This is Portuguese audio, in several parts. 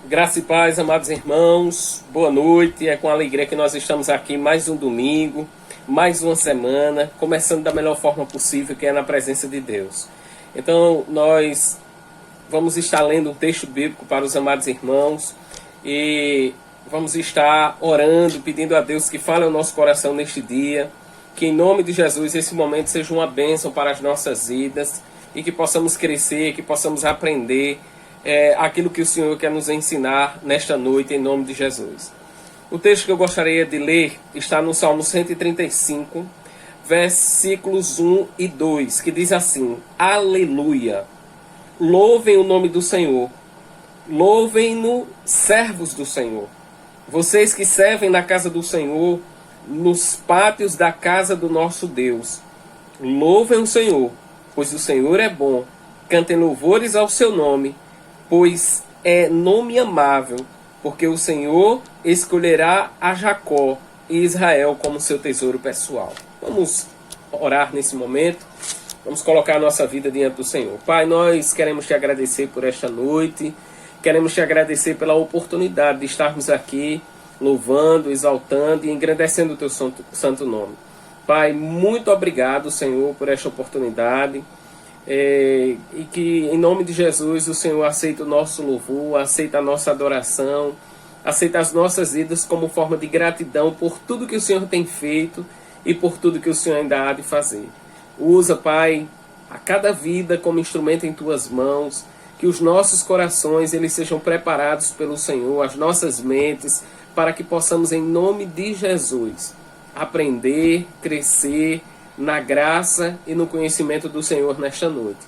Graça e paz, amados irmãos, boa noite. É com alegria que nós estamos aqui mais um domingo, mais uma semana, começando da melhor forma possível, que é na presença de Deus. Então, nós vamos estar lendo um texto bíblico para os amados irmãos e vamos estar orando, pedindo a Deus que fale ao nosso coração neste dia, que em nome de Jesus esse momento seja uma bênção para as nossas vidas e que possamos crescer, que possamos aprender aquilo que o Senhor quer nos ensinar nesta noite, em nome de Jesus. O texto que eu gostaria de ler está no Salmo 135, versículos 1 e 2, que diz assim: Aleluia! Louvem o nome do Senhor, louvem-no, servos do Senhor. Vocês que servem na casa do Senhor, nos pátios da casa do nosso Deus. Louvem o Senhor, pois o Senhor é bom. Cantem louvores ao seu nome, pois é nome amável, porque o Senhor escolherá a Jacó e Israel como seu tesouro pessoal. Vamos orar nesse momento, vamos colocar a nossa vida diante do Senhor. Pai, nós queremos te agradecer por esta noite, queremos te agradecer pela oportunidade de estarmos aqui louvando, exaltando e engrandecendo o teu santo nome. Pai, muito obrigado, Senhor, por esta oportunidade. E que em nome de Jesus o Senhor aceita o nosso louvor, aceita a nossa adoração, aceita as nossas vidas como forma de gratidão por tudo que o Senhor tem feito e por tudo que o Senhor ainda há de fazer. Usa, Pai, a cada vida como instrumento em tuas mãos, que os nossos corações eles sejam preparados pelo Senhor, as nossas mentes, para que possamos em nome de Jesus aprender, crescer na graça e no conhecimento do Senhor nesta noite.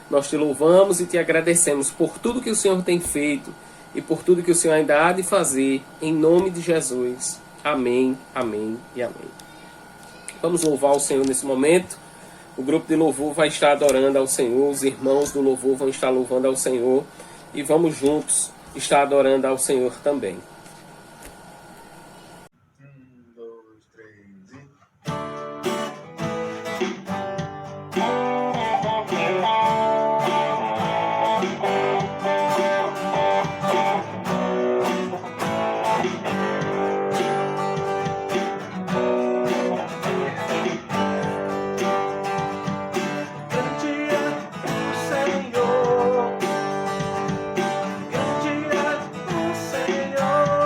Nós te louvamos e te agradecemos por tudo que o Senhor tem feito e por tudo que o Senhor ainda há de fazer, em nome de Jesus. Amém, amém e amém. Vamos louvar o Senhor nesse momento. O grupo de louvor vai estar adorando ao Senhor, os irmãos do louvor vão estar louvando ao Senhor e vamos juntos estar adorando ao Senhor também. Grande é o Senhor.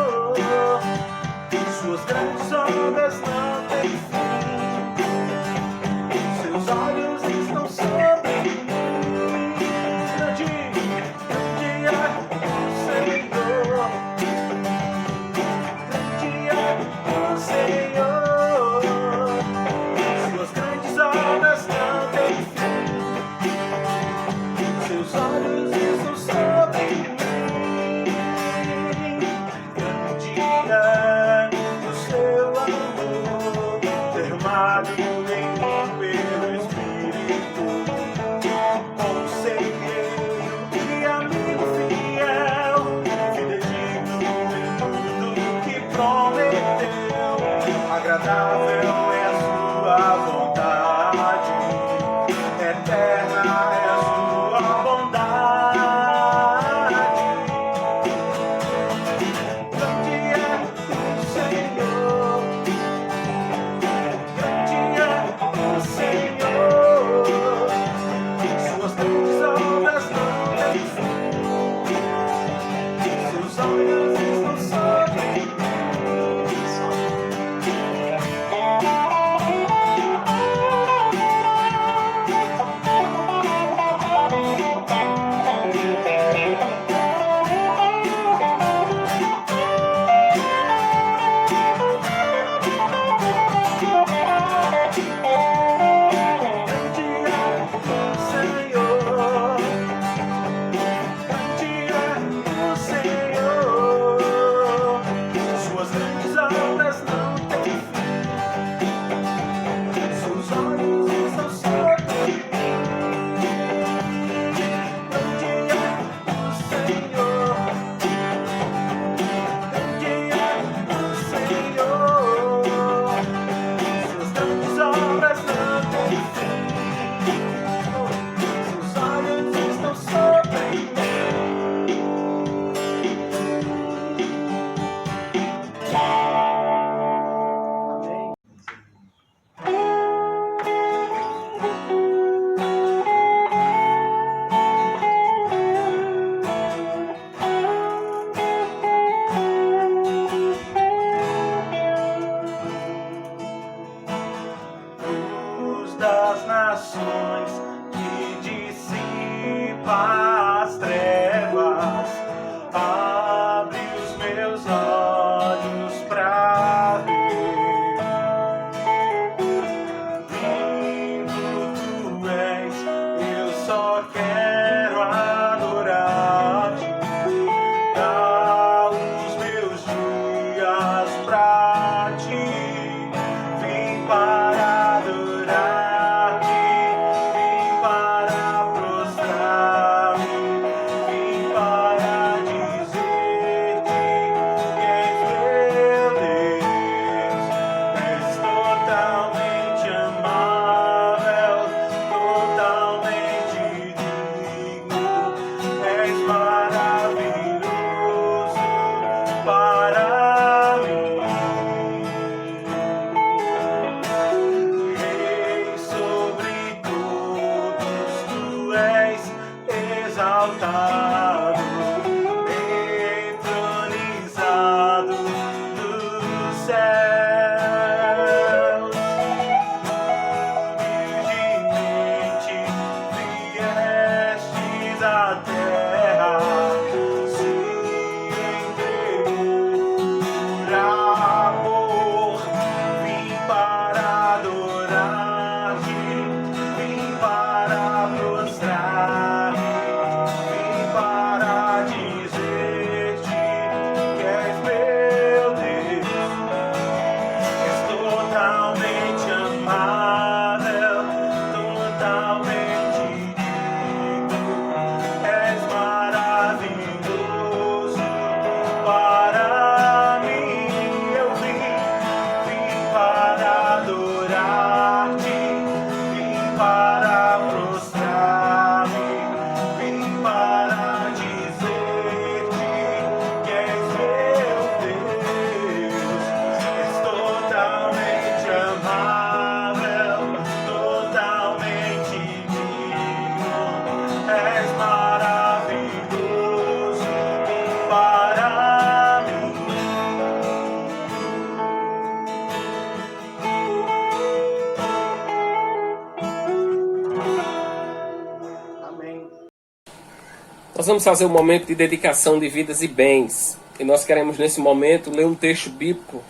Nós vamos fazer um momento de dedicação de vidas e bens. E nós queremos, nesse momento, ler um texto bíblico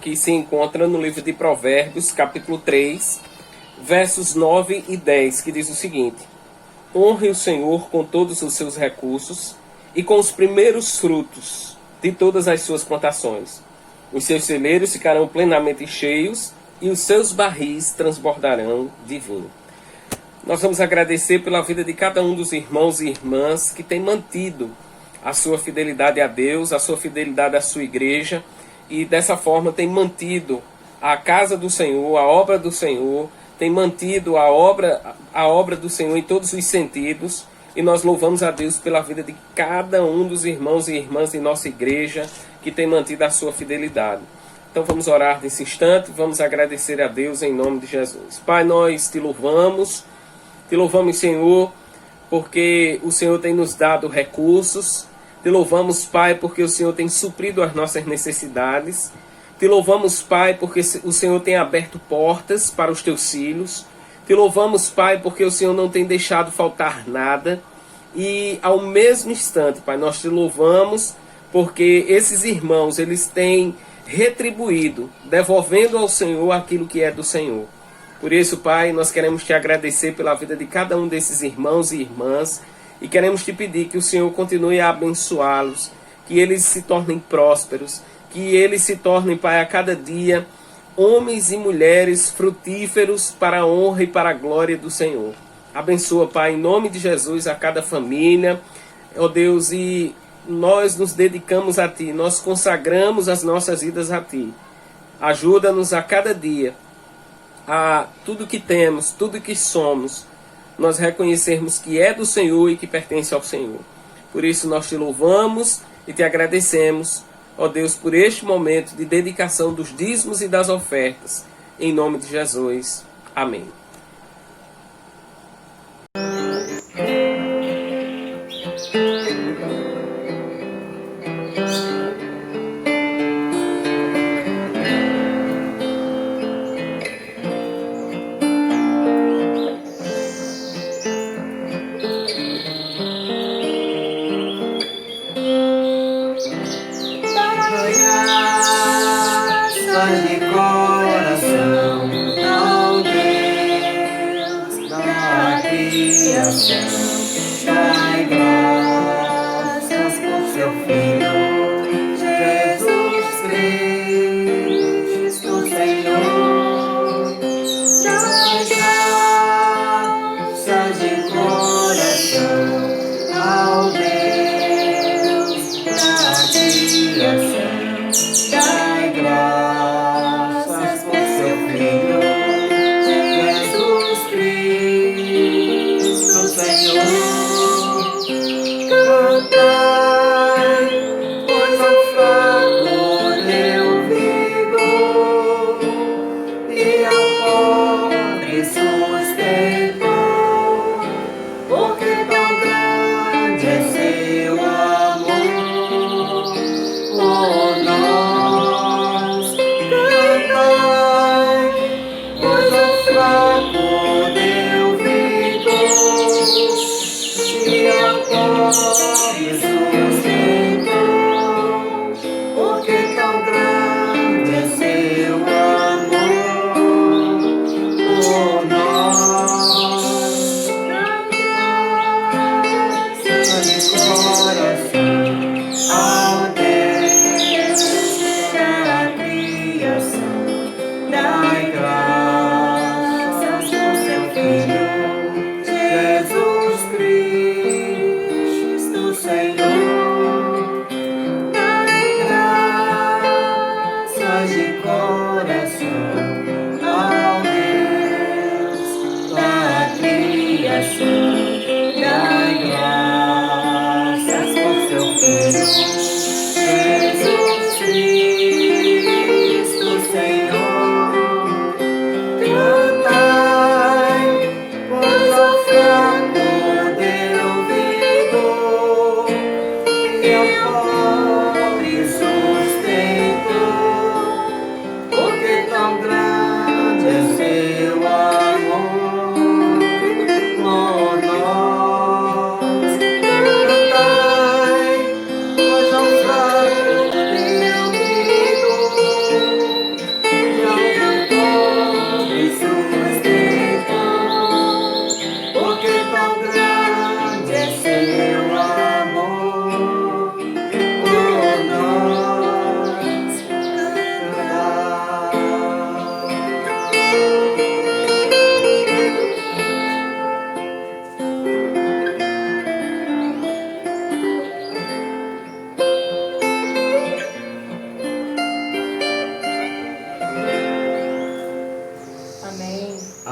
que se encontra no livro de Provérbios, capítulo 3, versos 9 e 10, que diz o seguinte: honre o Senhor com todos os seus recursos e com os primeiros frutos de todas as suas plantações. Os seus celeiros ficarão plenamente cheios e os seus barris transbordarão de vinho. Nós vamos agradecer pela vida de cada um dos irmãos e irmãs que tem mantido a sua fidelidade a Deus, a sua fidelidade à sua igreja, e dessa forma tem mantido a casa do Senhor, a obra do Senhor, tem mantido a obra do Senhor em todos os sentidos, e nós louvamos a Deus pela vida de cada um dos irmãos e irmãs de nossa igreja que tem mantido a sua fidelidade. Então vamos orar nesse instante, vamos agradecer a Deus em nome de Jesus. Pai, nós te louvamos, Senhor, porque o Senhor tem nos dado recursos. Te louvamos, Pai, porque o Senhor tem suprido as nossas necessidades. Te louvamos, Pai, porque o Senhor tem aberto portas para os teus filhos. Te louvamos, Pai, porque o Senhor não tem deixado faltar nada. E ao mesmo instante, Pai, nós te louvamos porque esses irmãos, eles têm retribuído, devolvendo ao Senhor aquilo que é do Senhor. Por isso, Pai, nós queremos te agradecer pela vida de cada um desses irmãos e irmãs e queremos te pedir que o Senhor continue a abençoá-los, que eles se tornem prósperos, que eles se tornem, Pai, a cada dia homens e mulheres frutíferos para a honra e para a glória do Senhor. Abençoa, Pai, em nome de Jesus, a cada família, ó Deus, e nós nos dedicamos a Ti, nós consagramos as nossas vidas a Ti. Ajuda-nos a cada dia, a tudo que temos, tudo que somos, nós reconhecermos que é do Senhor e que pertence ao Senhor. Por isso nós te louvamos e te agradecemos, ó Deus, por este momento de dedicação dos dízimos e das ofertas. Em nome de Jesus. Amém.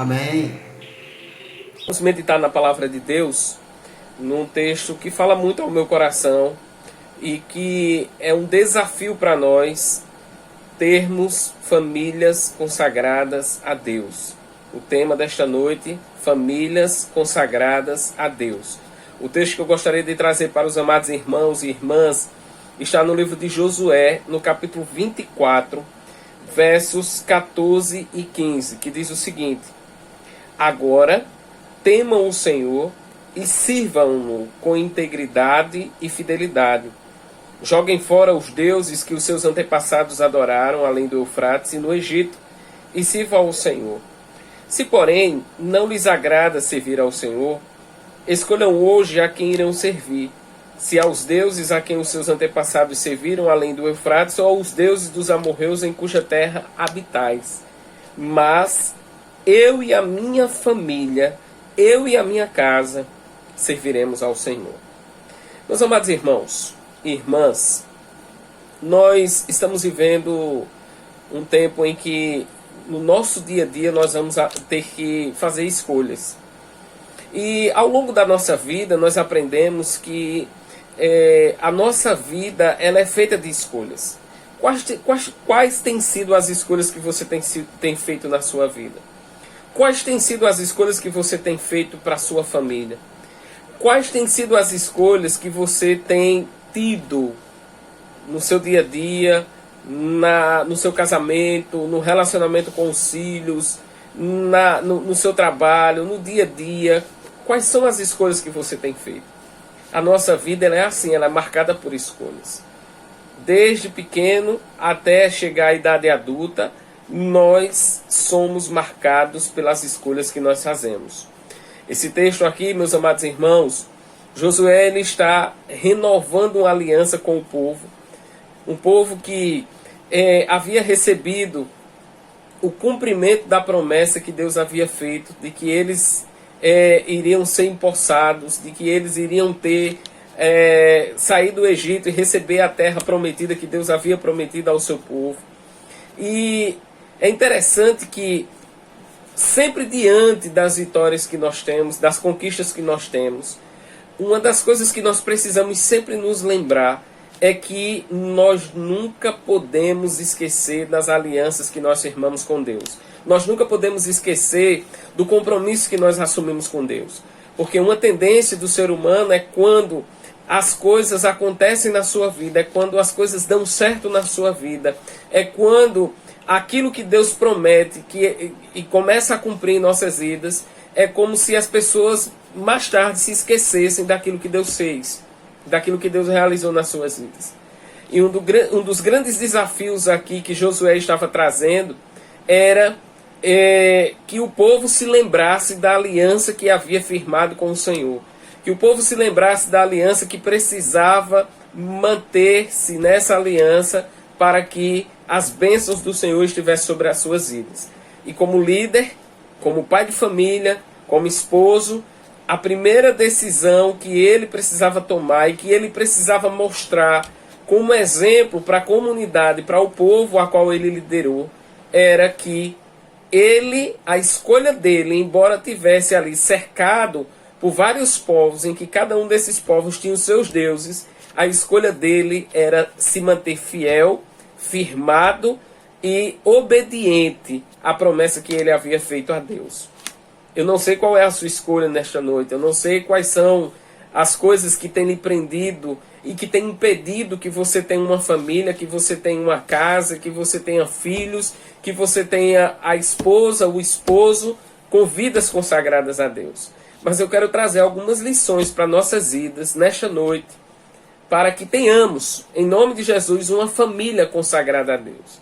Amém. Vamos meditar na palavra de Deus, num texto que fala muito ao meu coração e que é um desafio para nós termos famílias consagradas a Deus. O tema desta noite, famílias consagradas a Deus. O texto que eu gostaria de trazer para os amados irmãos e irmãs está no livro de Josué, no capítulo 24, versos 14 e 15, que diz o seguinte: Agora temam o Senhor e sirvam-no com integridade e fidelidade. Joguem fora os deuses que os seus antepassados adoraram além do Eufrates e no Egito, e sirvam ao Senhor. Se, porém, não lhes agrada servir ao Senhor, escolham hoje a quem irão servir, se aos deuses a quem os seus antepassados serviram além do Eufrates, ou aos deuses dos amorreus em cuja terra habitais. Mas eu e a minha família, eu e a minha casa, serviremos ao Senhor. Meus amados irmãos e irmãs, nós estamos vivendo um tempo em que no nosso dia a dia nós vamos ter que fazer escolhas. E ao longo da nossa vida nós aprendemos que a nossa vida ela é feita de escolhas. Quais têm sido as escolhas que você tem feito na sua vida? Quais têm sido as escolhas que você tem feito para a sua família? Quais têm sido as escolhas que você tem tido no seu dia a dia, no seu casamento, no relacionamento com os filhos, no seu trabalho, no dia a dia? Quais são as escolhas que você tem feito? A nossa vida ela é assim, ela é marcada por escolhas. Desde pequeno até chegar à idade adulta, nós somos marcados pelas escolhas que nós fazemos. Esse texto aqui, meus amados irmãos, Josué ele está renovando uma aliança com o povo. Um povo que havia recebido o cumprimento da promessa que Deus havia feito, de que eles iriam ser empossados, de que eles iriam ter sair do Egito e receber a terra prometida que Deus havia prometido ao seu povo. E é interessante que sempre diante das vitórias que nós temos, das conquistas que nós temos, uma das coisas que nós precisamos sempre nos lembrar é que nós nunca podemos esquecer das alianças que nós firmamos com Deus. Nós nunca podemos esquecer do compromisso que nós assumimos com Deus. Porque uma tendência do ser humano é quando as coisas acontecem na sua vida, é quando as coisas dão certo na sua vida, é quando aquilo que Deus promete e começa a cumprir em nossas vidas, é como se as pessoas mais tarde se esquecessem daquilo que Deus fez, daquilo que Deus realizou nas suas vidas. E um dos grandes desafios aqui que Josué estava trazendo era que o povo se lembrasse da aliança que havia firmado com o Senhor. Que o povo se lembrasse da aliança que precisava manter-se nessa aliança para que as bênçãos do Senhor estivessem sobre as suas vidas. E como líder, como pai de família, como esposo, a primeira decisão que ele precisava tomar e que ele precisava mostrar como exemplo para a comunidade, para o povo a qual ele liderou, era que a escolha dele, embora tivesse ali cercado por vários povos, em que cada um desses povos tinha os seus deuses, a escolha dele era se manter fiel, firmado e obediente à promessa que ele havia feito a Deus. Eu não sei qual é a sua escolha nesta noite, eu não sei quais são as coisas que têm lhe prendido e que têm impedido que você tenha uma família, que você tenha uma casa, que você tenha filhos, que você tenha a esposa, o esposo, com vidas consagradas a Deus. Mas eu quero trazer algumas lições para nossas vidas nesta noite, para que tenhamos, em nome de Jesus, uma família consagrada a Deus.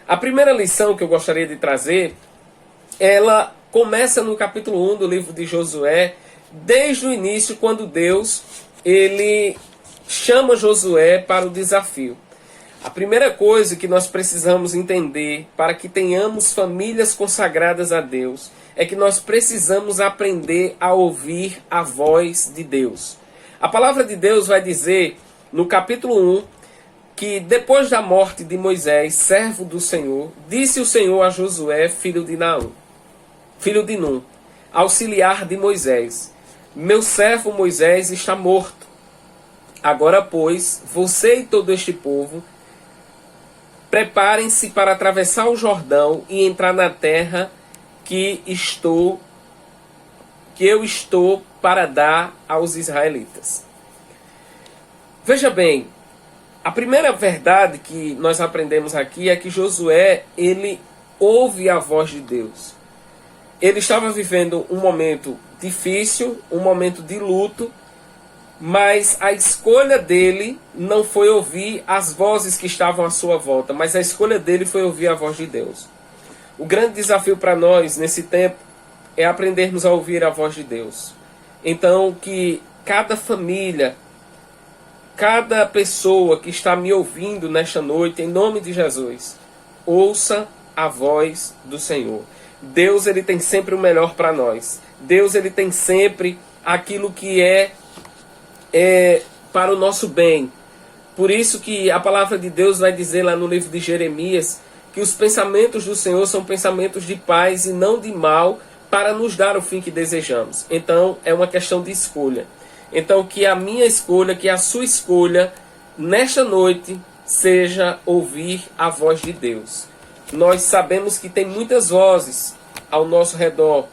A primeira lição que eu gostaria de trazer, ela começa no capítulo 1 do livro de Josué, desde o início, quando Deus ele chama Josué para o desafio. A primeira coisa que nós precisamos entender para que tenhamos famílias consagradas a Deus é que nós precisamos aprender a ouvir a voz de Deus. A palavra de Deus vai dizer no capítulo 1 que depois da morte de Moisés, servo do Senhor, disse o Senhor a Josué, filho de Naum: filho de Nun, auxiliar de Moisés. Meu servo Moisés está morto. Agora, pois, você e todo este povo, preparem-se para atravessar o Jordão e entrar na terra que eu estou para dar aos israelitas. Veja bem, a primeira verdade que nós aprendemos aqui é que Josué, ele ouve a voz de Deus. Ele estava vivendo um momento difícil, um momento de luto, mas a escolha dele não foi ouvir as vozes que estavam à sua volta, mas a escolha dele foi ouvir a voz de Deus. O grande desafio para nós nesse tempo é aprendermos a ouvir a voz de Deus. Então, que cada família, cada pessoa que está me ouvindo nesta noite, em nome de Jesus, ouça a voz do Senhor. Deus, ele tem sempre o melhor para nós. Deus, ele tem sempre aquilo que é para o nosso bem. Por isso que a palavra de Deus vai dizer lá no livro de Jeremias que os pensamentos do Senhor são pensamentos de paz e não de mal, para nos dar o fim que desejamos. Então é uma questão de escolha. Então que a minha escolha, que a sua escolha nesta noite seja ouvir a voz de Deus. Nós sabemos que tem muitas vozes ao nosso redor.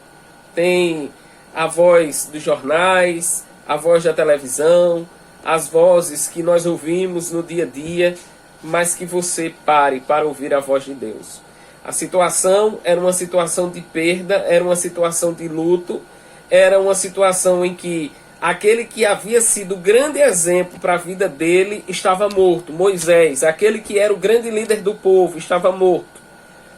Tem a voz dos jornais, a voz da televisão, as vozes que nós ouvimos no dia a dia, mas que você pare para ouvir a voz de Deus. A situação era uma situação de perda, era uma situação de luto, era uma situação em que aquele que havia sido grande exemplo para a vida dele estava morto. Moisés, aquele que era o grande líder do povo, estava morto.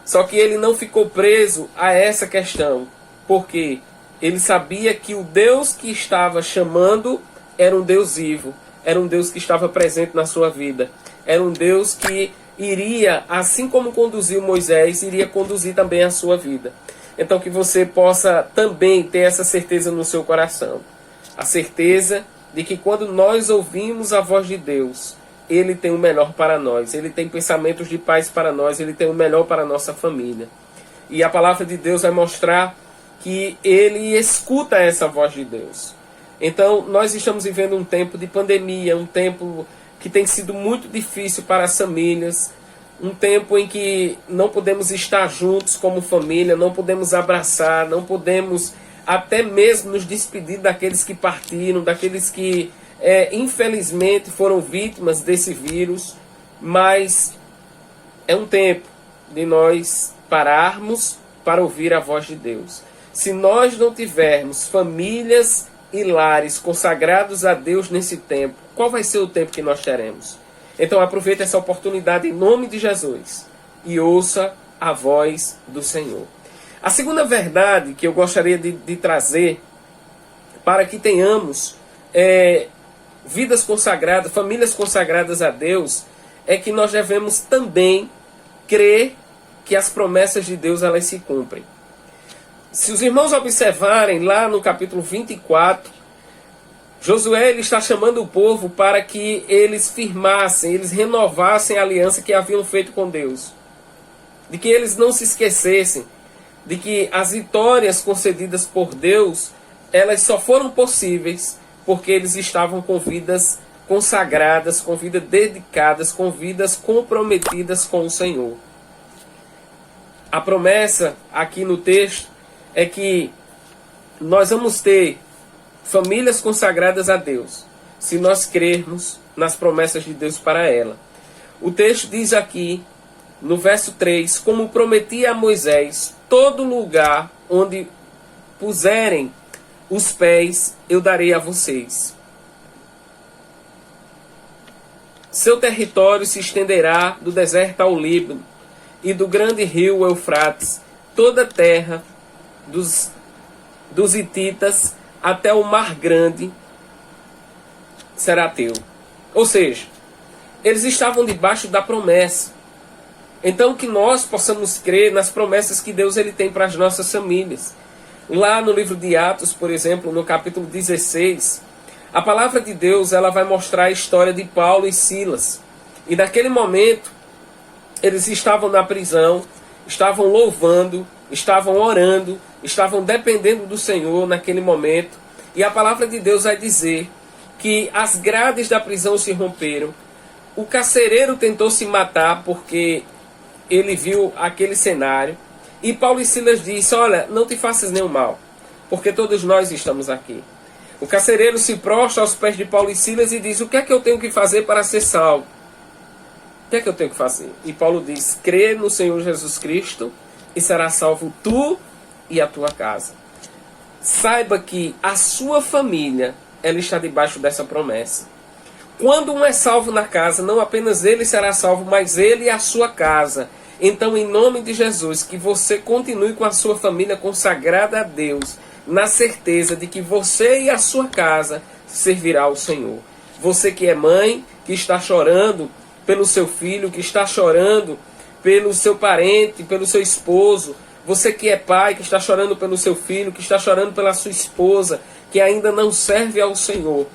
Só que ele não ficou preso a essa questão, porque ele sabia que o Deus que estava chamando era um Deus vivo, era um Deus que estava presente na sua vida, era um Deus que iria, assim como conduziu Moisés, iria conduzir também a sua vida. Então que você possa também ter essa certeza no seu coração. A certeza de que quando nós ouvimos a voz de Deus, Ele tem o melhor para nós. Ele tem pensamentos de paz para nós. Ele tem o melhor para a nossa família. E a palavra de Deus vai mostrar que Ele escuta essa voz de Deus. Então nós estamos vivendo um tempo de pandemia, um tempo que tem sido muito difícil para as famílias, um tempo em que não podemos estar juntos como família, não podemos abraçar, não podemos até mesmo nos despedir daqueles que partiram, daqueles que infelizmente foram vítimas desse vírus, mas é um tempo de nós pararmos para ouvir a voz de Deus. Se nós não tivermos famílias e lares consagrados a Deus nesse tempo, qual vai ser o tempo que nós teremos? Então aproveite essa oportunidade em nome de Jesus e ouça a voz do Senhor. A segunda verdade que eu gostaria de trazer para que tenhamos vidas consagradas, famílias consagradas a Deus, é que nós devemos também crer que as promessas de Deus elas se cumprem. Se os irmãos observarem lá no capítulo 24, Josué ele está chamando o povo para que eles firmassem, eles renovassem a aliança que haviam feito com Deus. De que eles não se esquecessem de que as vitórias concedidas por Deus, elas só foram possíveis porque eles estavam com vidas consagradas, com vidas dedicadas, com vidas comprometidas com o Senhor. A promessa aqui no texto é que nós vamos ter famílias consagradas a Deus, se nós crermos nas promessas de Deus para ela. O texto diz aqui, no verso 3, como prometi a Moisés, todo lugar onde puserem os pés, eu darei a vocês. Seu território se estenderá do deserto ao Líbano e do grande rio Eufrates, toda a terra dos hititas até o mar grande será teu. Ou seja, eles estavam debaixo da promessa. Então que nós possamos crer nas promessas que Deus ele tem para as nossas famílias. Lá no livro de Atos, por exemplo, no capítulo 16, a palavra de Deus ela vai mostrar a história de Paulo e Silas. E naquele momento, eles estavam na prisão, estavam louvando, estavam orando, estavam dependendo do Senhor naquele momento. E a palavra de Deus vai dizer que as grades da prisão se romperam. O carcereiro tentou se matar porque ele viu aquele cenário. E Paulo e Silas disse: olha, não te faças nenhum mal, porque todos nós estamos aqui. O carcereiro se prostra aos pés de Paulo e Silas e diz: o que é que eu tenho que fazer para ser salvo? O que é que eu tenho que fazer? E Paulo diz: crê no Senhor Jesus Cristo e será salvo tu e a tua casa. Saiba que a sua família, ela está debaixo dessa promessa. Quando um é salvo na casa, não apenas ele será salvo, mas ele e a sua casa. Então, em nome de Jesus, que você continue com a sua família consagrada a Deus, na certeza de que você e a sua casa servirá ao Senhor. Você que é mãe, que está chorando pelo seu filho, que está chorando pelo seu parente, pelo seu esposo. Você que é pai, que está chorando pelo seu filho, que está chorando pela sua esposa, que ainda não serve ao Senhor.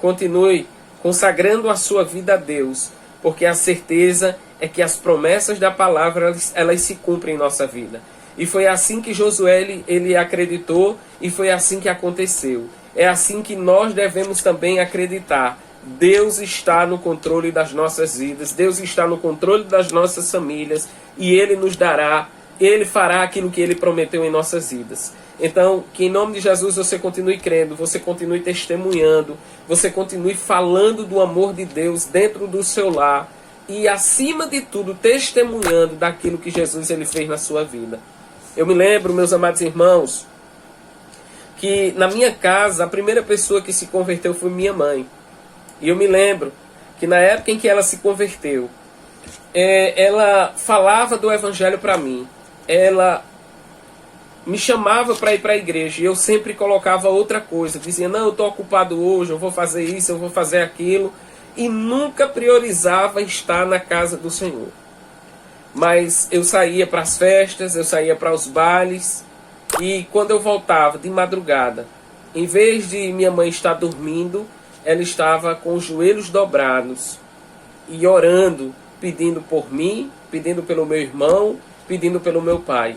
Continue consagrando a sua vida a Deus, porque a certeza é que as promessas da palavra, elas se cumprem em nossa vida. E foi assim que Josué ele acreditou e foi assim que aconteceu. É assim que nós devemos também acreditar. Deus está no controle das nossas vidas, Deus está no controle das nossas famílias e Ele nos dará, Ele fará aquilo que Ele prometeu em nossas vidas. Então, que em nome de Jesus você continue crendo, você continue testemunhando, você continue falando do amor de Deus dentro do seu lar e, acima de tudo, testemunhando daquilo que Jesus ele fez na sua vida. Eu me lembro, meus amados irmãos, que na minha casa a primeira pessoa que se converteu foi minha mãe. E eu me lembro que na época em que ela se converteu, ela falava do evangelho para mim. Ela me chamava para ir para a igreja e eu sempre colocava outra coisa. Dizia: não, eu estou ocupado hoje, eu vou fazer isso, eu vou fazer aquilo. E nunca priorizava estar na casa do Senhor. Mas eu saía para as festas, eu saía para os bailes. E quando eu voltava de madrugada, em vez de minha mãe estar dormindo, ela estava com os joelhos dobrados e orando, pedindo por mim, pedindo pelo meu irmão, pedindo pelo meu pai.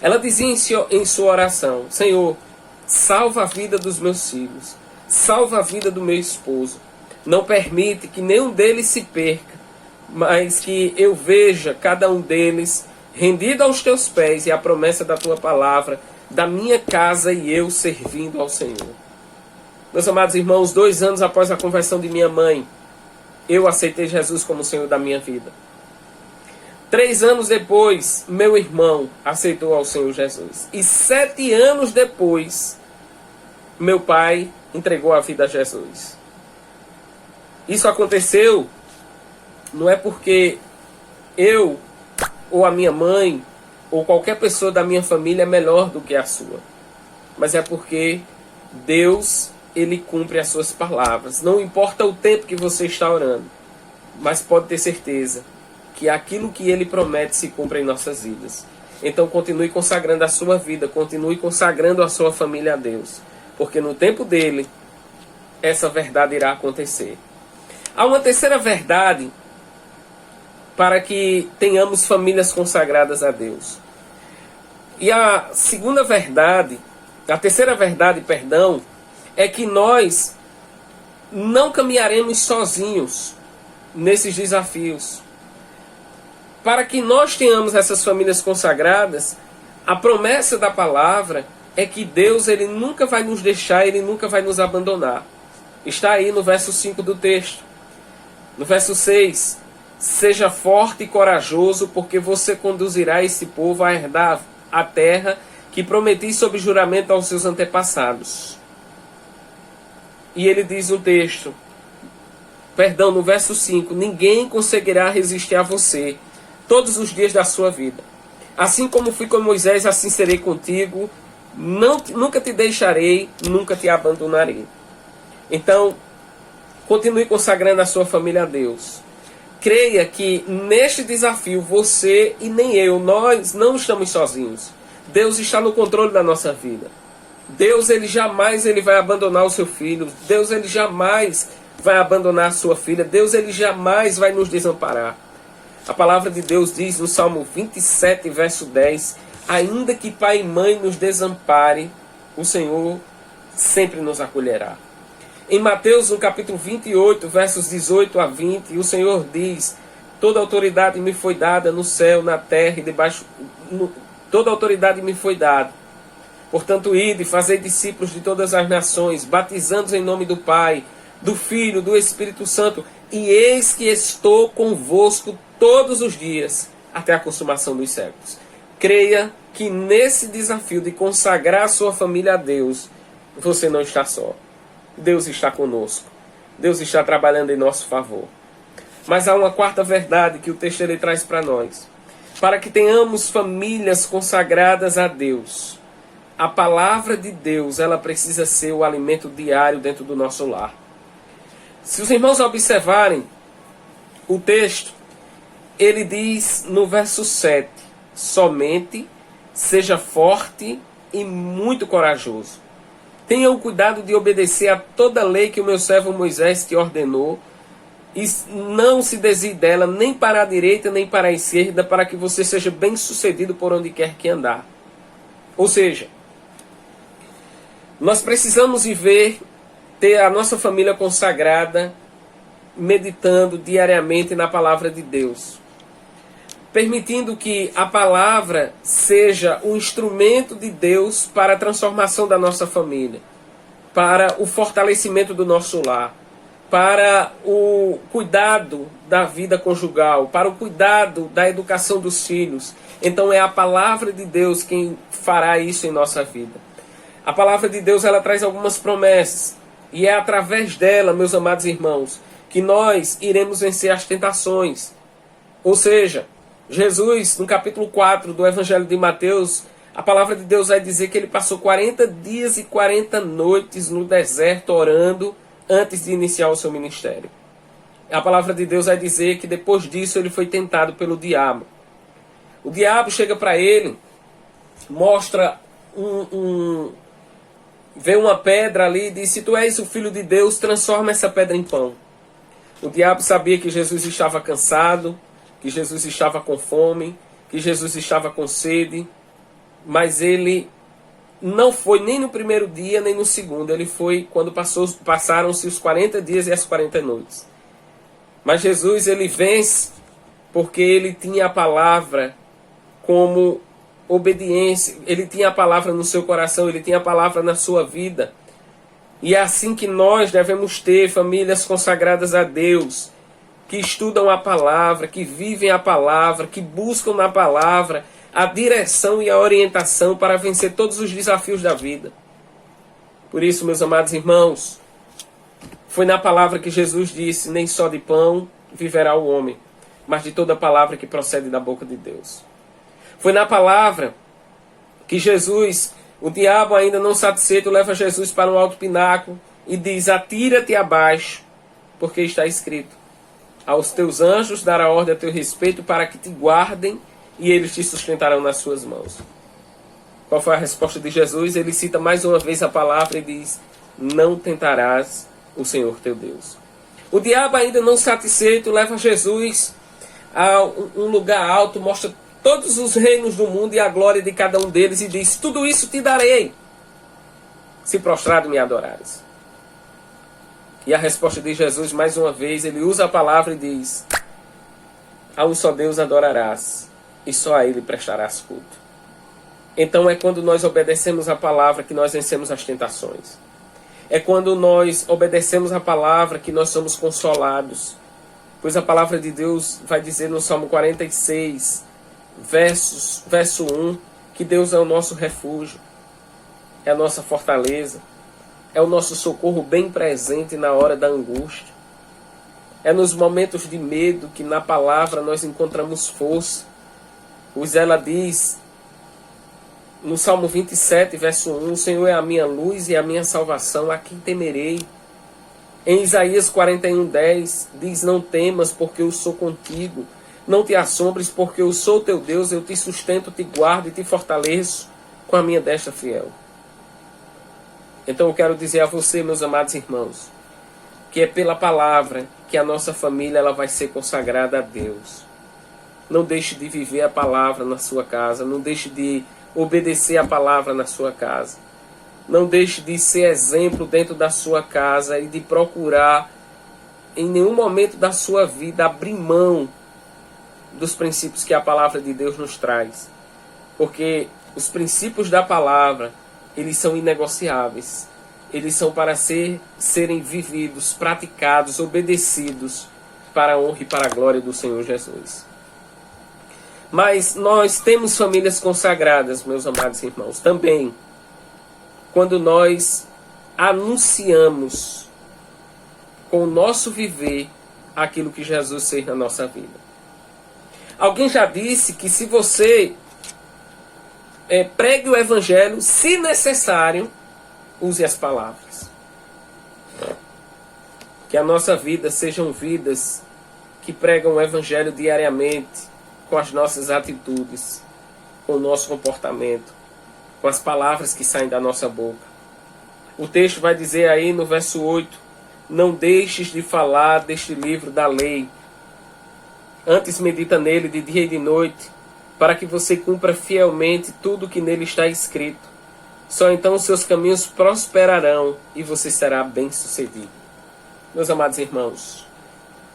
Ela dizia em sua oração: Senhor, salva a vida dos meus filhos, salva a vida do meu esposo. Não permite que nenhum deles se perca, mas que eu veja cada um deles rendido aos teus pés e à promessa da tua palavra, da minha casa e eu servindo ao Senhor. Meus amados irmãos, 2 anos após a conversão de minha mãe, eu aceitei Jesus como Senhor da minha vida. 3 anos depois, meu irmão aceitou ao Senhor Jesus. E 7 anos depois, meu pai entregou a vida a Jesus. Isso aconteceu não é porque eu, ou a minha mãe, ou qualquer pessoa da minha família é melhor do que a sua. Mas é porque Deus, Ele cumpre as suas palavras. Não importa o tempo que você está orando, mas pode ter certeza que aquilo que Ele promete se cumpre em nossas vidas. Então continue consagrando a sua vida, continue consagrando a sua família a Deus. Porque no tempo dele, essa verdade irá acontecer. Há uma terceira verdade para que tenhamos famílias consagradas a Deus. E a segunda verdade, a terceira verdade, perdão, é que nós não caminharemos sozinhos nesses desafios. Para que nós tenhamos essas famílias consagradas, a promessa da palavra é que Deus ele nunca vai nos deixar, Ele nunca vai nos abandonar. Está aí no verso 5 do texto. No verso 6, seja forte e corajoso, porque você conduzirá esse povo a herdar a terra que prometi sob juramento aos seus antepassados. E ele diz no texto, no verso 5, ninguém conseguirá resistir a você todos os dias da sua vida. Assim como fui com Moisés, assim serei contigo, nunca te deixarei, nunca te abandonarei. Então, continue consagrando a sua família a Deus. Creia que neste desafio, você e nem eu, nós não estamos sozinhos. Deus está no controle da nossa vida. Deus, ele jamais vai abandonar o seu filho. Deus, ele jamais vai abandonar a sua filha. Deus, ele jamais vai nos desamparar. A palavra de Deus diz no Salmo 27, verso 10, Ainda que pai e mãe nos desampare, o Senhor sempre nos acolherá. Em Mateus, no capítulo 28, versos 18 a 20, o Senhor diz: toda autoridade me foi dada no céu, na terra e debaixo... Toda autoridade me foi dada. Portanto, ide, fazei discípulos de todas as nações, batizando-os em nome do Pai, do Filho, do Espírito Santo, e eis que estou convosco todos os dias, até a consumação dos séculos. Creia que nesse desafio de consagrar a sua família a Deus, você não está só. Deus está conosco. Deus está trabalhando em nosso favor. Mas há uma quarta verdade que o texto ele traz para nós. Para que tenhamos famílias consagradas a Deus, a palavra de Deus ela precisa ser o alimento diário dentro do nosso lar. Se os irmãos observarem o texto, ele diz no verso 7, somente seja forte e muito corajoso. Tenha o cuidado de obedecer a toda lei que o meu servo Moisés te ordenou, e não se desvie dela nem para a direita nem para a esquerda, para que você seja bem sucedido por onde quer que andar. Ou seja, nós precisamos viver, ter a nossa família consagrada, meditando diariamente na palavra de Deus, permitindo que a palavra seja um instrumento de Deus para a transformação da nossa família, para o fortalecimento do nosso lar, para o cuidado da vida conjugal, para o cuidado da educação dos filhos. Então é a palavra de Deus quem fará isso em nossa vida. A palavra de Deus ela traz algumas promessas, e é através dela, meus amados irmãos, que nós iremos vencer as tentações. Ou seja, Jesus, no capítulo 4 do Evangelho de Mateus, a palavra de Deus vai dizer que ele passou 40 dias e 40 noites no deserto orando antes de iniciar o seu ministério. A palavra de Deus vai dizer que depois disso ele foi tentado pelo diabo. O diabo chega para ele, mostra vê uma pedra ali e diz: se tu és o Filho de Deus, transforma essa pedra em pão. O diabo sabia que Jesus estava cansado, que Jesus estava com fome, que Jesus estava com sede, mas ele não foi nem no primeiro dia, nem no segundo. Ele foi quando passaram-se os 40 dias e as 40 noites. Mas Jesus, ele vence porque ele tinha a palavra como obediência. Ele tinha a palavra no seu coração, ele tinha a palavra na sua vida. E é assim que nós devemos ter famílias consagradas a Deus, que estudam a palavra, que vivem a palavra, que buscam na palavra a direção e a orientação para vencer todos os desafios da vida. Por isso, meus amados irmãos, foi na palavra que Jesus disse: nem só de pão viverá o homem, mas de toda palavra que procede da boca de Deus. Foi na palavra que Jesus, o diabo ainda não satisfeito, leva Jesus para um alto pináculo e diz: atira-te abaixo, porque está escrito: aos teus anjos dará ordem a teu respeito para que te guardem, e eles te sustentarão nas suas mãos. Qual foi a resposta de Jesus? Ele cita mais uma vez a palavra e diz: não tentarás o Senhor teu Deus. O diabo, ainda não satisfeito, leva Jesus a um lugar alto, mostra todos os reinos do mundo e a glória de cada um deles e diz: tudo isso te darei, se prostrado me adorares. E a resposta de Jesus, mais uma vez, ele usa a palavra e diz: a um só Deus adorarás, e só a ele prestarás culto. Então é quando nós obedecemos a palavra que nós vencemos as tentações. É quando nós obedecemos a palavra que nós somos consolados. Pois a palavra de Deus vai dizer no Salmo 46, verso 1, que Deus é o nosso refúgio, é a nossa fortaleza, é o nosso socorro bem presente na hora da angústia. É nos momentos de medo que na palavra nós encontramos força. Pois ela diz no Salmo 27, verso 1, o Senhor é a minha luz e a minha salvação, a quem temerei? Em Isaías 41:10 diz: não temas, porque eu sou contigo. Não te assombres, porque eu sou teu Deus, eu te sustento, te guardo e te fortaleço com a minha destra fiel. Então eu quero dizer a você, meus amados irmãos, que é pela palavra que a nossa família ela vai ser consagrada a Deus. Não deixe de viver a palavra na sua casa. Não deixe de obedecer a palavra na sua casa. Não deixe de ser exemplo dentro da sua casa e de procurar, em nenhum momento da sua vida, abrir mão dos princípios que a palavra de Deus nos traz. Porque os princípios da palavra, eles são inegociáveis. Eles são para serem vividos, praticados, obedecidos, para a honra e para a glória do Senhor Jesus. Mas nós temos famílias consagradas, meus amados irmãos, também, quando nós anunciamos com o nosso viver aquilo que Jesus fez na nossa vida. Alguém já disse que se você pregue o Evangelho, se necessário, use as palavras. Que a nossa vida sejam vidas que pregam o Evangelho diariamente, com as nossas atitudes, com o nosso comportamento, com as palavras que saem da nossa boca. O texto vai dizer aí no verso 8, não deixes de falar deste livro da lei, antes medita nele de dia e de noite, para que você cumpra fielmente tudo o que nele está escrito. Só então os seus caminhos prosperarão e você será bem-sucedido. Meus amados irmãos,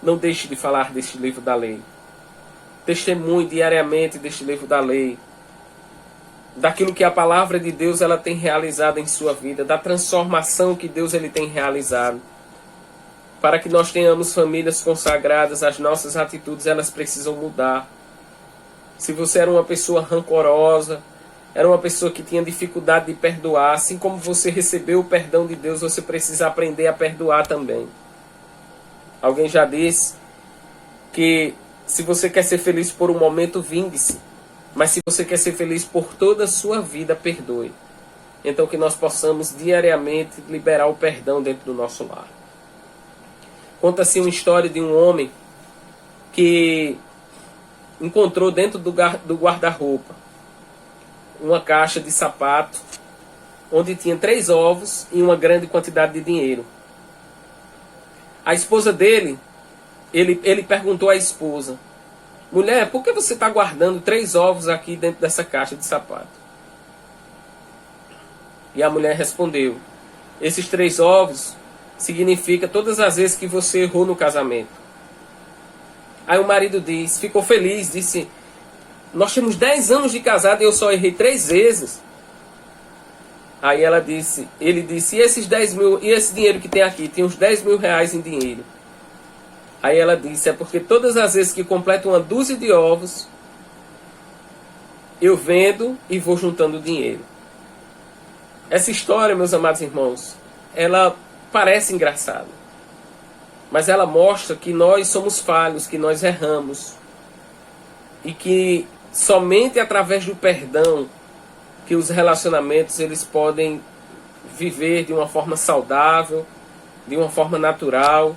não deixe de falar deste livro da lei. Testemunhe diariamente deste livro da lei, daquilo que a palavra de Deus ela tem realizado em sua vida, da transformação que Deus ele tem realizado. Para que nós tenhamos famílias consagradas, as nossas atitudes elas precisam mudar. Se você era uma pessoa rancorosa, era uma pessoa que tinha dificuldade de perdoar, assim como você recebeu o perdão de Deus, você precisa aprender a perdoar também. Alguém já disse que se você quer ser feliz por um momento, vingue-se. Mas se você quer ser feliz por toda a sua vida, perdoe. Então que nós possamos diariamente liberar o perdão dentro do nosso lar. Conta-se uma história de um homem que encontrou dentro do guarda-roupa uma caixa de sapato onde tinha 3 ovos e uma grande quantidade de dinheiro. A esposa dele, ele perguntou à esposa: mulher, por que você está guardando 3 ovos aqui dentro dessa caixa de sapato? E a mulher respondeu: esses 3 ovos significa todas as vezes que você errou no casamento. Aí o marido ficou feliz, disse: nós temos 10 anos de casado e eu só errei 3 vezes. Aí ele disse, e esses 10 mil, e esse dinheiro que tem aqui? Tem uns 10 mil reais em dinheiro. Aí ela disse, é porque todas as vezes que completo uma dúzia de ovos, eu vendo e vou juntando dinheiro. Essa história, meus amados irmãos, ela parece engraçada, mas ela mostra que nós somos falhos, que nós erramos, e que somente através do perdão que os relacionamentos eles podem viver de uma forma saudável, de uma forma natural,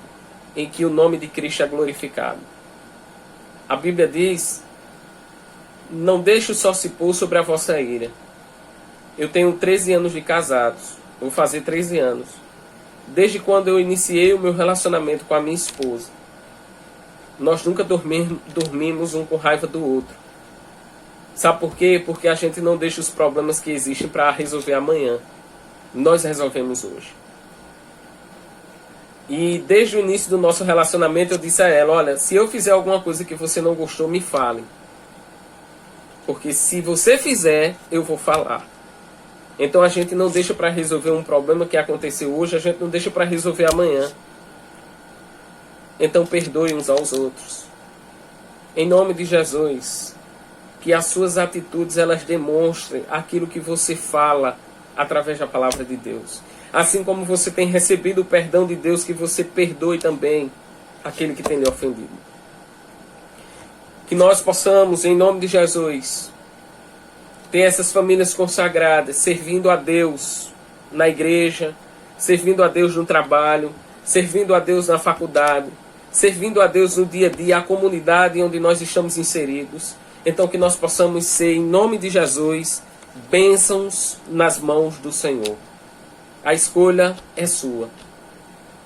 em que o nome de Cristo é glorificado. A Bíblia diz: não deixe o sol se pôr sobre a vossa ira. Eu tenho 13 anos de casados, vou fazer 13 anos. Desde quando eu iniciei o meu relacionamento com a minha esposa, nós nunca dormimos um com raiva do outro. Sabe por quê? Porque a gente não deixa os problemas que existem para resolver amanhã. Nós resolvemos hoje. E desde o início do nosso relacionamento eu disse a ela: olha, se eu fizer alguma coisa que você não gostou, me fale. Porque se você fizer, eu vou falar. Então a gente não deixa para resolver um problema que aconteceu hoje, a gente não deixa para resolver amanhã. Então perdoe uns aos outros. Em nome de Jesus, que as suas atitudes elas demonstrem aquilo que você fala através da palavra de Deus. Assim como você tem recebido o perdão de Deus, que você perdoe também aquele que tem lhe ofendido. Que nós possamos, em nome de Jesus, ter essas famílias consagradas, servindo a Deus na igreja, servindo a Deus no trabalho, servindo a Deus na faculdade, servindo a Deus no dia a dia, a comunidade onde nós estamos inseridos. Então que nós possamos ser, em nome de Jesus, bênçãos nas mãos do Senhor. A escolha é sua.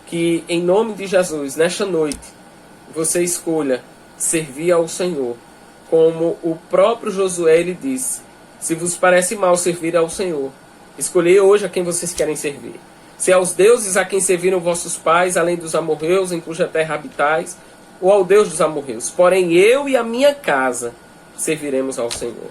Que em nome de Jesus, nesta noite, você escolha servir ao Senhor como o próprio Josué ele disse: se vos parece mal servir ao Senhor, escolhei hoje a quem vocês querem servir. Se aos deuses a quem serviram vossos pais, além dos amorreus em cuja terra habitais, ou ao Deus dos amorreus. Porém eu e a minha casa serviremos ao Senhor.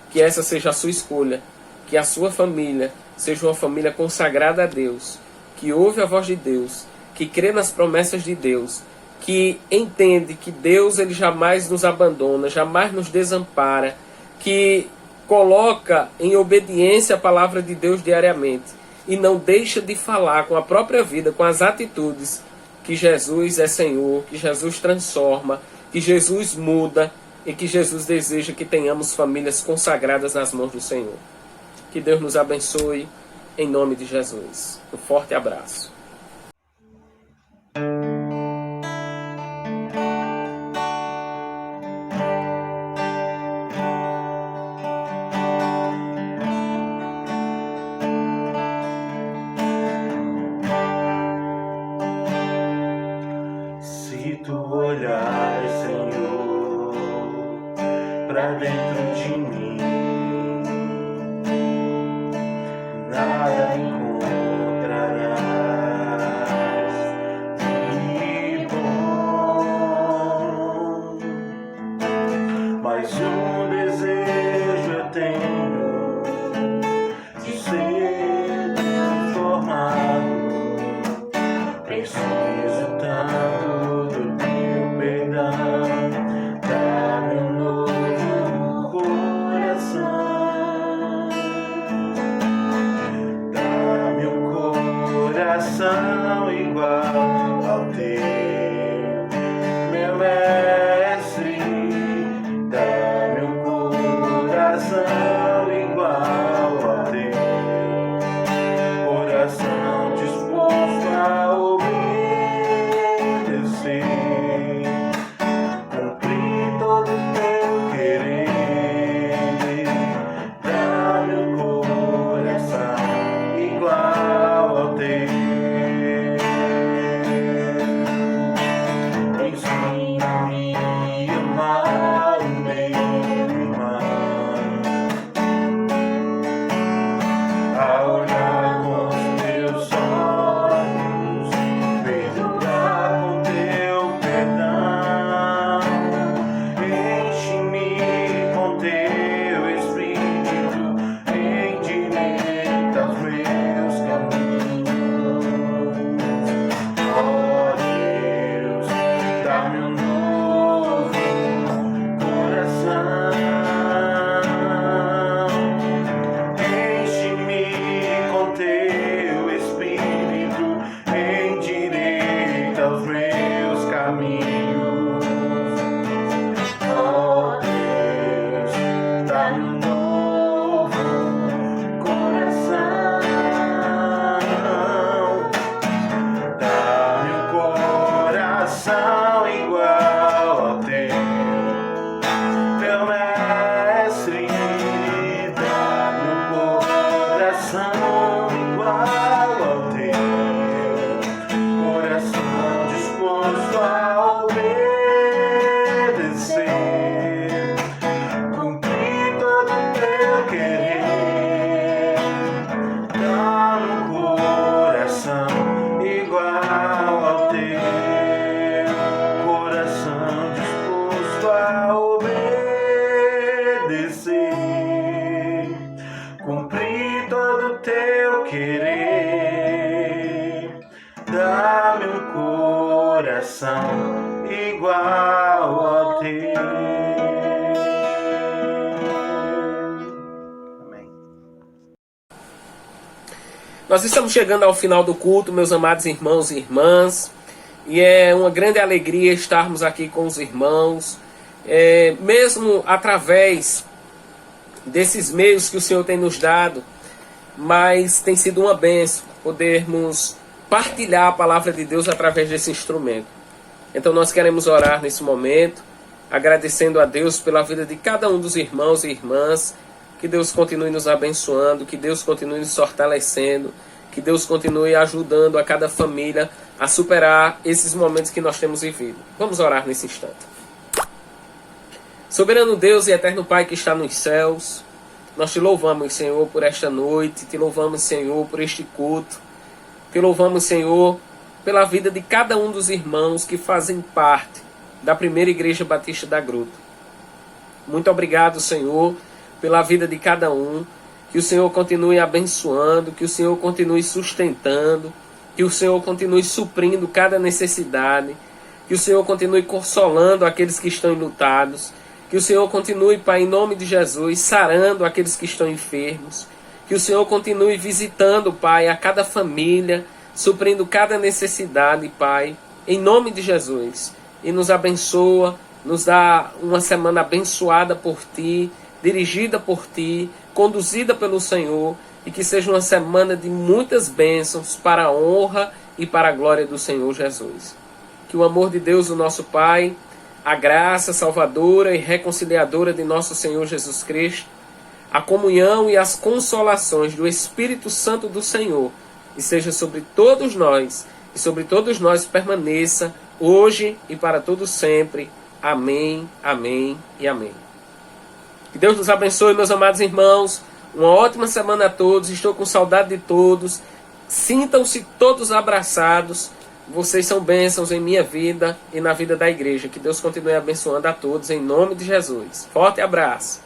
Que essa seja a sua escolha, que a sua família seja uma família consagrada a Deus, que ouve a voz de Deus, que crê nas promessas de Deus, que entende que Deus ele jamais nos abandona, jamais nos desampara, que coloca em obediência a palavra de Deus diariamente e não deixa de falar com a própria vida, com as atitudes, que Jesus é Senhor, que Jesus transforma, que Jesus muda e que Jesus deseja que tenhamos famílias consagradas nas mãos do Senhor. Que Deus nos abençoe, em nome de Jesus. Um forte abraço. Se tu olhares, Senhor, pra dentro de mim, nada encontrarás de bom. Mas um desejo eu tenho de ser transformado. Preciso tanto do teu perdão, dá-me um novo coração, dá-me um coração igual ao teu, meu mestre, dá-me um coração igual ao teu, coração disposto a cumprir todo o teu querer, dá-me um coração igual ao teu. Ensina-me a amar o meu irmão, a olhar com os teus olhos, perdoar com teu perdão, enche-me com teu Espírito, endireita os meus caminhos. Ó Deus, dá-me um novo coração, enche-me com teu Espírito, endireita os meus caminhos. Ó Deus, dá-me um novo coração, dá-me um coração igual ao teu, meu mestre, dá-me um coração igual ao teu, coração disposto a obedecer, cumprir todo o teu querer, dá-me um coração igual ao teu, coração disposto a obedecer, cumprir todo o teu querer, dá-me um coração igual ao teu. Amém. Nós estamos chegando ao final do culto, meus amados irmãos e irmãs, e é uma grande alegria estarmos aqui com os irmãos, mesmo através desses meios que o Senhor tem nos dado, mas tem sido uma bênção podermos partilhar a palavra de Deus através desse instrumento. Então nós queremos orar nesse momento, agradecendo a Deus pela vida de cada um dos irmãos e irmãs, que Deus continue nos abençoando, que Deus continue nos fortalecendo, que Deus continue ajudando a cada família a superar esses momentos que nós temos vivido. Vamos orar nesse instante. Soberano Deus e eterno Pai que está nos céus, nós te louvamos, Senhor, por esta noite, te louvamos, Senhor, por este culto, te louvamos, Senhor, pela vida de cada um dos irmãos que fazem parte da primeira Igreja Batista da Gruta. Muito obrigado, Senhor, pela vida de cada um, que o Senhor continue abençoando, que o Senhor continue sustentando, que o Senhor continue suprindo cada necessidade, que o Senhor continue consolando aqueles que estão enlutados, que o Senhor continue, Pai, em nome de Jesus, sarando aqueles que estão enfermos, que o Senhor continue visitando, Pai, a cada família, suprindo cada necessidade, Pai, em nome de Jesus, e nos abençoa, nos dá uma semana abençoada por Ti, dirigida por Ti, conduzida pelo Senhor, e que seja uma semana de muitas bênçãos para a honra e para a glória do Senhor Jesus. Que o amor de Deus, o nosso Pai, a graça salvadora e reconciliadora de nosso Senhor Jesus Cristo, a comunhão e as consolações do Espírito Santo do Senhor, e seja sobre todos nós, e sobre todos nós permaneça, hoje e para todo sempre. Amém, amém e amém. Que Deus nos abençoe, meus amados irmãos. Uma ótima semana a todos. Estou com saudade de todos. Sintam-se todos abraçados. Vocês são bênçãos em minha vida e na vida da igreja. Que Deus continue abençoando a todos em nome de Jesus. Forte abraço.